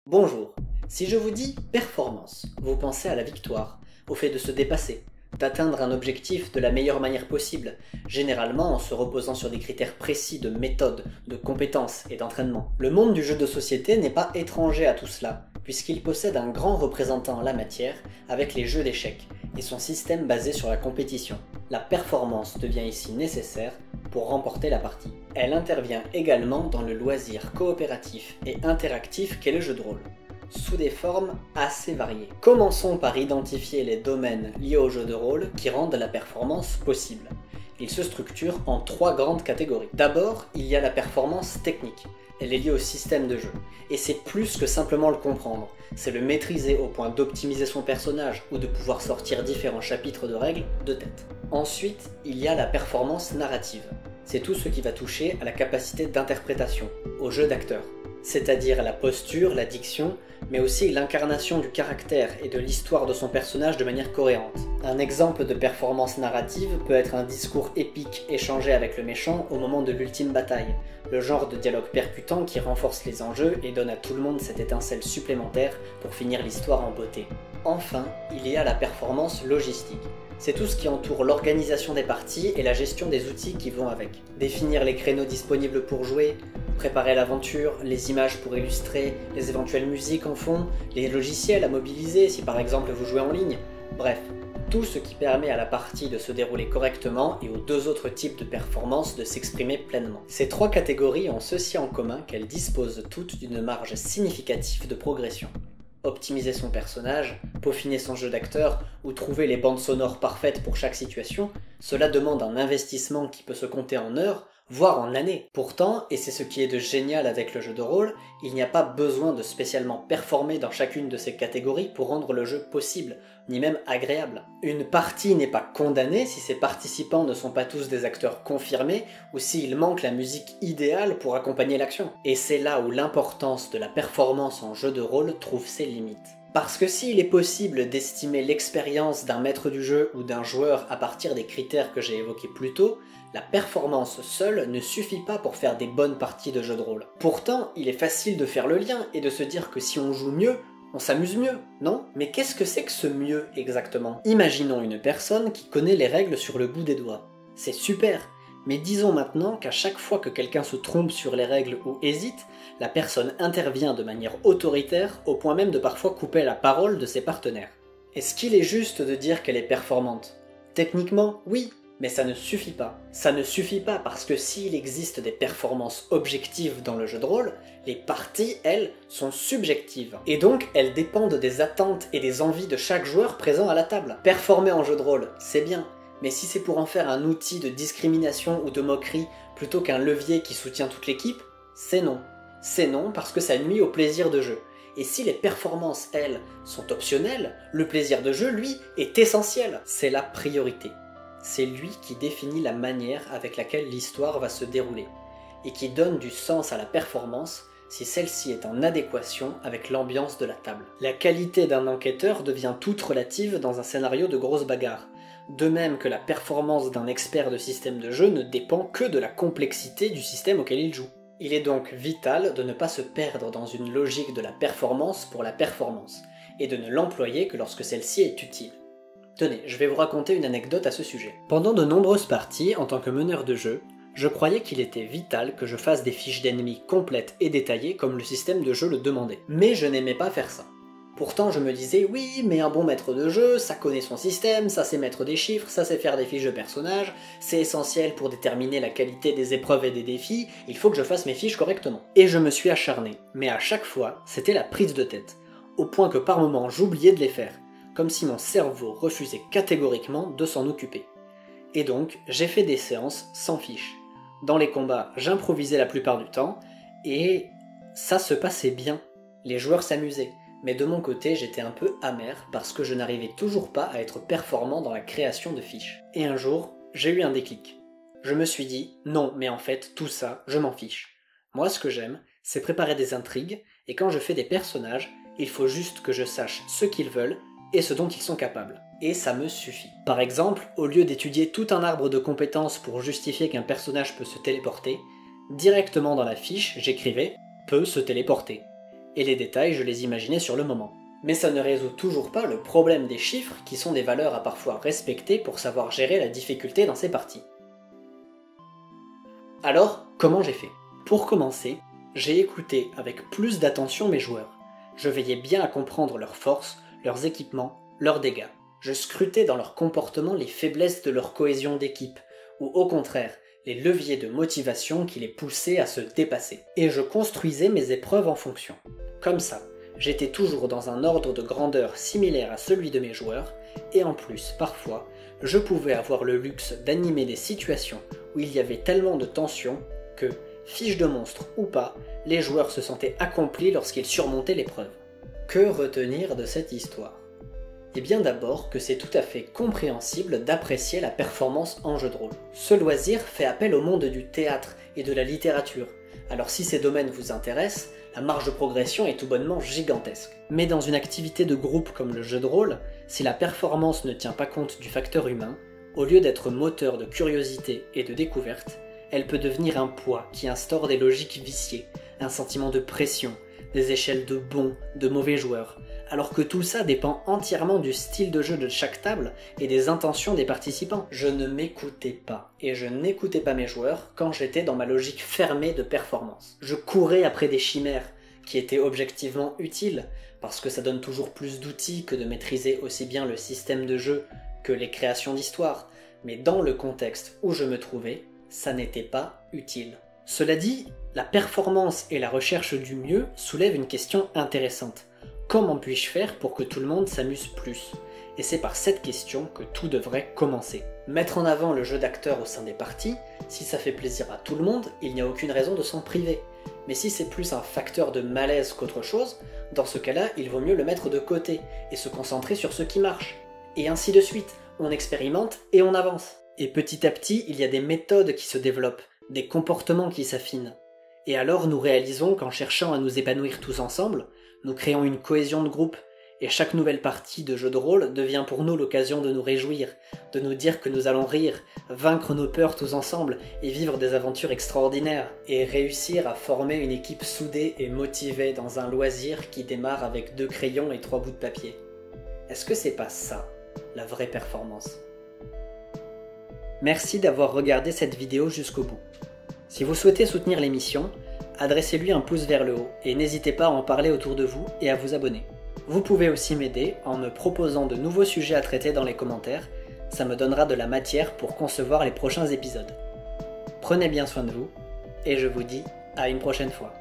Bonjour, si je vous dis performance, vous pensez à la victoire, au fait de se dépasser, d'atteindre un objectif de la meilleure manière possible, généralement en se reposant sur des critères précis de méthode, de compétences et d'entraînement. Le monde du jeu de société n'est pas étranger à tout cela, puisqu'il possède un grand représentant en la matière avec les jeux d'échecs et son système basé sur la compétition. La performance devient ici nécessaire pour remporter la partie. Elle intervient également dans le loisir coopératif et interactif qu'est le jeu de rôle, sous des formes assez variées. Commençons par identifier les domaines liés au jeu de rôle qui rendent la performance possible. Ils se structurent en trois grandes catégories. D'abord, il y a la performance technique. Elle est liée au système de jeu. Et c'est plus que simplement le comprendre. C'est le maîtriser au point d'optimiser son personnage ou de pouvoir sortir différents chapitres de règles de tête. Ensuite, il y a la performance narrative. C'est tout ce qui va toucher à la capacité d'interprétation, au jeu d'acteur. C'est-à-dire la posture, la diction, mais aussi l'incarnation du caractère et de l'histoire de son personnage de manière cohérente. Un exemple de performance narrative peut être un discours épique échangé avec le méchant au moment de l'ultime bataille, le genre de dialogue percutant qui renforce les enjeux et donne à tout le monde cette étincelle supplémentaire pour finir l'histoire en beauté. Enfin, il y a la performance logistique. C'est tout ce qui entoure l'organisation des parties et la gestion des outils qui vont avec. Définir les créneaux disponibles pour jouer, préparer l'aventure, les images pour illustrer, les éventuelles musiques en fond, les logiciels à mobiliser si par exemple vous jouez en ligne, bref, tout ce qui permet à la partie de se dérouler correctement et aux deux autres types de performances de s'exprimer pleinement. Ces trois catégories ont ceci en commun qu'elles disposent toutes d'une marge significative de progression. Optimiser son personnage, peaufiner son jeu d'acteur ou trouver les bandes sonores parfaites pour chaque situation, cela demande un investissement qui peut se compter en heures, voire en années. Pourtant, et c'est ce qui est de génial avec le jeu de rôle, il n'y a pas besoin de spécialement performer dans chacune de ces catégories pour rendre le jeu possible, ni même agréable. Une partie n'est pas condamnée si ses participants ne sont pas tous des acteurs confirmés ou s'il manque la musique idéale pour accompagner l'action. Et c'est là où l'importance de la performance en jeu de rôle trouve ses limites. Parce que s'il est possible d'estimer l'expérience d'un maître du jeu ou d'un joueur à partir des critères que j'ai évoqués plus tôt, la performance seule ne suffit pas pour faire des bonnes parties de jeu de rôle. Pourtant, il est facile de faire le lien et de se dire que si on joue mieux, on s'amuse mieux, non? Mais qu'est-ce que c'est que ce mieux exactement? Imaginons une personne qui connaît les règles sur le bout des doigts. C'est super, mais disons maintenant qu'à chaque fois que quelqu'un se trompe sur les règles ou hésite, la personne intervient de manière autoritaire au point même de parfois couper la parole de ses partenaires. Est-ce qu'il est juste de dire qu'elle est performante? Techniquement, oui, mais ça ne suffit pas. Ça ne suffit pas parce que s'il existe des performances objectives dans le jeu de rôle, les parties, elles, sont subjectives. Et donc, elles dépendent des attentes et des envies de chaque joueur présent à la table. Performer en jeu de rôle, c'est bien, mais si c'est pour en faire un outil de discrimination ou de moquerie plutôt qu'un levier qui soutient toute l'équipe, c'est non. C'est non parce que ça nuit au plaisir de jeu. Et si les performances, elles, sont optionnelles, le plaisir de jeu, lui, est essentiel. C'est la priorité. C'est lui qui définit la manière avec laquelle l'histoire va se dérouler, et qui donne du sens à la performance si celle-ci est en adéquation avec l'ambiance de la table. La qualité d'un enquêteur devient toute relative dans un scénario de grosse bagarre, de même que la performance d'un expert de système de jeu ne dépend que de la complexité du système auquel il joue. Il est donc vital de ne pas se perdre dans une logique de la performance pour la performance, et de ne l'employer que lorsque celle-ci est utile. Tenez, je vais vous raconter une anecdote à ce sujet. Pendant de nombreuses parties, en tant que meneur de jeu, je croyais qu'il était vital que je fasse des fiches d'ennemis complètes et détaillées comme le système de jeu le demandait. Mais je n'aimais pas faire ça. Pourtant je me disais, oui, mais un bon maître de jeu, ça connaît son système, ça sait mettre des chiffres, ça sait faire des fiches de personnages, c'est essentiel pour déterminer la qualité des épreuves et des défis, il faut que je fasse mes fiches correctement. Et je me suis acharné, mais à chaque fois, c'était la prise de tête, au point que par moments j'oubliais de les faire, comme si mon cerveau refusait catégoriquement de s'en occuper. Et donc, j'ai fait des séances sans fiches. Dans les combats, j'improvisais la plupart du temps, et ça se passait bien. Les joueurs s'amusaient, mais de mon côté, j'étais un peu amer parce que je n'arrivais toujours pas à être performant dans la création de fiches. Et un jour, j'ai eu un déclic. Je me suis dit, non, mais en fait, tout ça, je m'en fiche. Moi, ce que j'aime, c'est préparer des intrigues, et quand je fais des personnages, il faut juste que je sache ce qu'ils veulent, et ce dont ils sont capables. Et ça me suffit. Par exemple, au lieu d'étudier tout un arbre de compétences pour justifier qu'un personnage peut se téléporter, directement dans la fiche, j'écrivais « peut se téléporter ». et les détails je les imaginais sur le moment. Mais ça ne résout toujours pas le problème des chiffres qui sont des valeurs à parfois respecter pour savoir gérer la difficulté dans ces parties. Alors, comment j'ai fait? Pour commencer, j'ai écouté avec plus d'attention mes joueurs. Je veillais bien à comprendre leurs forces, leurs équipements, leurs dégâts. Je scrutais dans leur comportement les faiblesses de leur cohésion d'équipe, ou au contraire, les leviers de motivation qui les poussaient à se dépasser. Et je construisais mes épreuves en fonction. Comme ça, j'étais toujours dans un ordre de grandeur similaire à celui de mes joueurs, et en plus, parfois, je pouvais avoir le luxe d'animer des situations où il y avait tellement de tension que, fiche de monstre ou pas, les joueurs se sentaient accomplis lorsqu'ils surmontaient l'épreuve. Que retenir de cette histoire? Eh bien d'abord que c'est tout à fait compréhensible d'apprécier la performance en jeu de rôle. Ce loisir fait appel au monde du théâtre et de la littérature, alors si ces domaines vous intéressent, la marge de progression est tout bonnement gigantesque. Mais dans une activité de groupe comme le jeu de rôle, si la performance ne tient pas compte du facteur humain, au lieu d'être moteur de curiosité et de découverte, elle peut devenir un poids qui instaure des logiques viciées, un sentiment de pression, des échelles de bons, de mauvais joueurs, alors que tout ça dépend entièrement du style de jeu de chaque table et des intentions des participants. Je ne m'écoutais pas, et je n'écoutais pas mes joueurs quand j'étais dans ma logique fermée de performance. Je courais après des chimères, qui étaient objectivement utiles, parce que ça donne toujours plus d'outils que de maîtriser aussi bien le système de jeu que les créations d'histoire, mais dans le contexte où je me trouvais, ça n'était pas utile. Cela dit, la performance et la recherche du mieux soulèvent une question intéressante. Comment puis-je faire pour que tout le monde s'amuse plus? Et c'est par cette question que tout devrait commencer. Mettre en avant le jeu d'acteur au sein des parties, si ça fait plaisir à tout le monde, il n'y a aucune raison de s'en priver. Mais si c'est plus un facteur de malaise qu'autre chose, dans ce cas-là, il vaut mieux le mettre de côté et se concentrer sur ce qui marche. Et ainsi de suite, on expérimente et on avance. Et petit à petit, il y a des méthodes qui se développent, des comportements qui s'affinent. Et alors nous réalisons qu'en cherchant à nous épanouir tous ensemble, nous créons une cohésion de groupe, et chaque nouvelle partie de jeu de rôle devient pour nous l'occasion de nous réjouir, de nous dire que nous allons rire, vaincre nos peurs tous ensemble et vivre des aventures extraordinaires, et réussir à former une équipe soudée et motivée dans un loisir qui démarre avec 2 crayons et 3 bouts de papier. Est-ce que c'est pas ça, la vraie performance? Merci d'avoir regardé cette vidéo jusqu'au bout. Si vous souhaitez soutenir l'émission, adressez-lui un pouce vers le haut et n'hésitez pas à en parler autour de vous et à vous abonner. Vous pouvez aussi m'aider en me proposant de nouveaux sujets à traiter dans les commentaires, ça me donnera de la matière pour concevoir les prochains épisodes. Prenez bien soin de vous, et je vous dis à une prochaine fois.